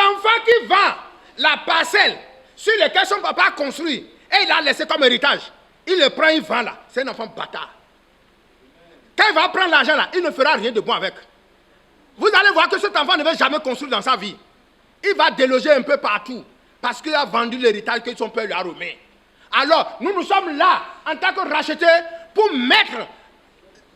L'enfant qui vend la parcelle sur laquelle son papa a construit et il a laissé comme héritage, il le prend, il vend là. C'est un enfant bâtard. Quand il va prendre l'argent là, il ne fera rien de bon avec. Vous allez voir que cet enfant ne va jamais construire dans sa vie. Il va déloger un peu partout parce qu'il a vendu l'héritage que son père lui a remis. Alors, nous sommes là en tant que rachetés pour mettre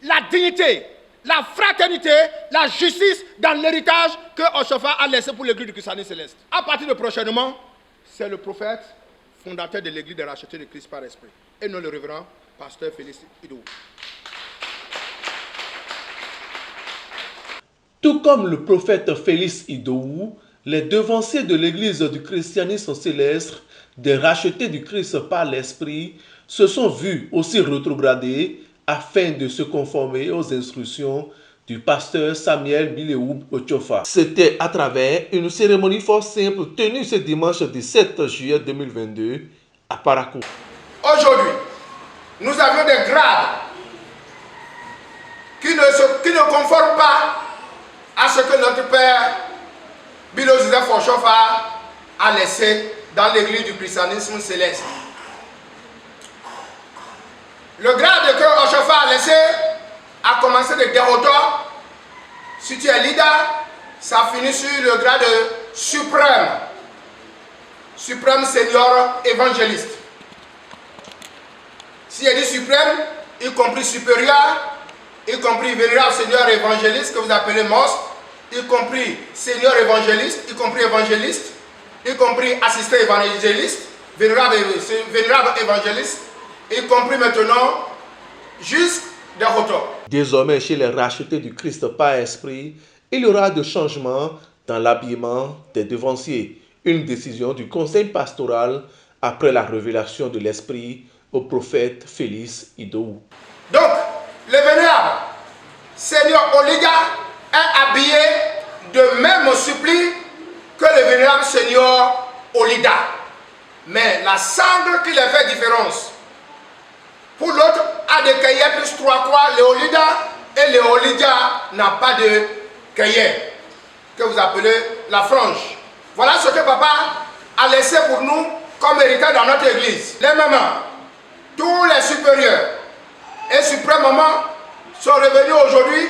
la dignité, la fraternité, la justice dans l'héritage que Oshofa a laissé pour l'église du christianisme céleste. À partir de prochainement, c'est le prophète fondateur de l'église des rachetés de Christ par esprit et non le révérend pasteur Félix Idowu. Tout comme le prophète Félix Idowu, les devanciers de l'église du christianisme céleste, des rachetés du Christ par l'esprit, se sont vus aussi rétrogradés afin de se conformer aux instructions du pasteur Samuel Bileoub Ochofa. C'était à travers une cérémonie fort simple tenue ce dimanche 17 juillet 2022 à Parakou. Aujourd'hui, nous avions des grades qui ne conforment pas à ce que notre père Bileoub Joseph Ochofa a laissé dans l'église du christianisme céleste. Le grade que Ochofa a laissé a commencé de dérotor. Si tu es leader, ça finit sur le grade suprême. Suprême Seigneur évangéliste. Si il dit suprême, y compris supérieur, y compris vénérable Seigneur évangéliste que vous appelez most, y compris Seigneur évangéliste, y compris évangéliste, y compris assistant évangéliste, vénérable évangéliste, y compris maintenant jusqu'à des rotors. Désormais, chez les rachetés du Christ par esprit, il y aura des changements dans l'habillement des devanciers. Une décision du conseil pastoral après la révélation de l'esprit au prophète Félix Idowu. Donc, le vénérable Seigneur Oliga est habillé de même suppli que le vénérable Seigneur Olida. Mais la sangle qui les fait différence. Pour l'autre, a des cahiers plus 3 croix, l'éolida, et l'éolida n'a pas de cahier, que vous appelez la frange. Voilà ce que papa a laissé pour nous comme héritage dans notre église. Les mamans, tous les supérieurs et suprêmes mamans sont revenus aujourd'hui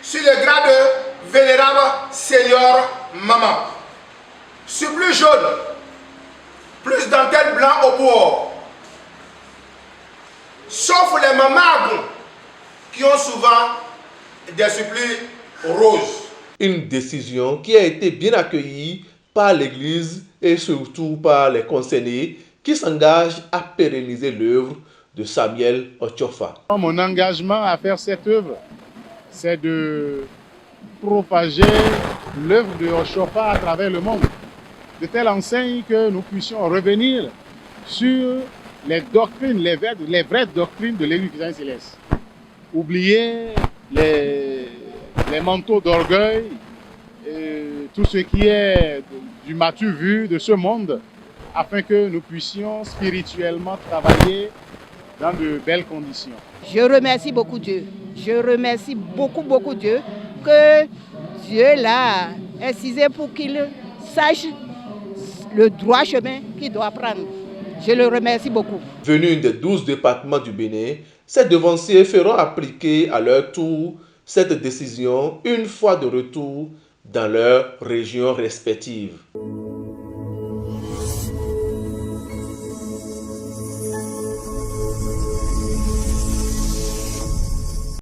sur le grade de vénérable Seigneur Maman. Sur plus jaune, plus dentelle blanc au bord. Sauf les mamans qui ont souvent des supplis roses. Une décision qui a été bien accueillie par l'Église et surtout par les concernés qui s'engagent à pérenniser l'œuvre de Samuel Ochofa. Mon engagement à faire cette œuvre, c'est de propager l'œuvre de Ochofa à travers le monde, de telle enseigne que nous puissions revenir sur les doctrines, les vraies doctrines de l'Église chrétienne céleste. Oublier les manteaux d'orgueil, tout ce qui est du m'as-tu vu de ce monde, afin que nous puissions spirituellement travailler dans de belles conditions. Je remercie beaucoup Dieu. Je remercie beaucoup Dieu que Dieu l'a incisé pour qu'il sache le droit chemin qu'il doit prendre. Je le remercie beaucoup. Venus des 12 départements du Bénin, ces devanciers feront appliquer à leur tour cette décision une fois de retour dans leurs régions respectives.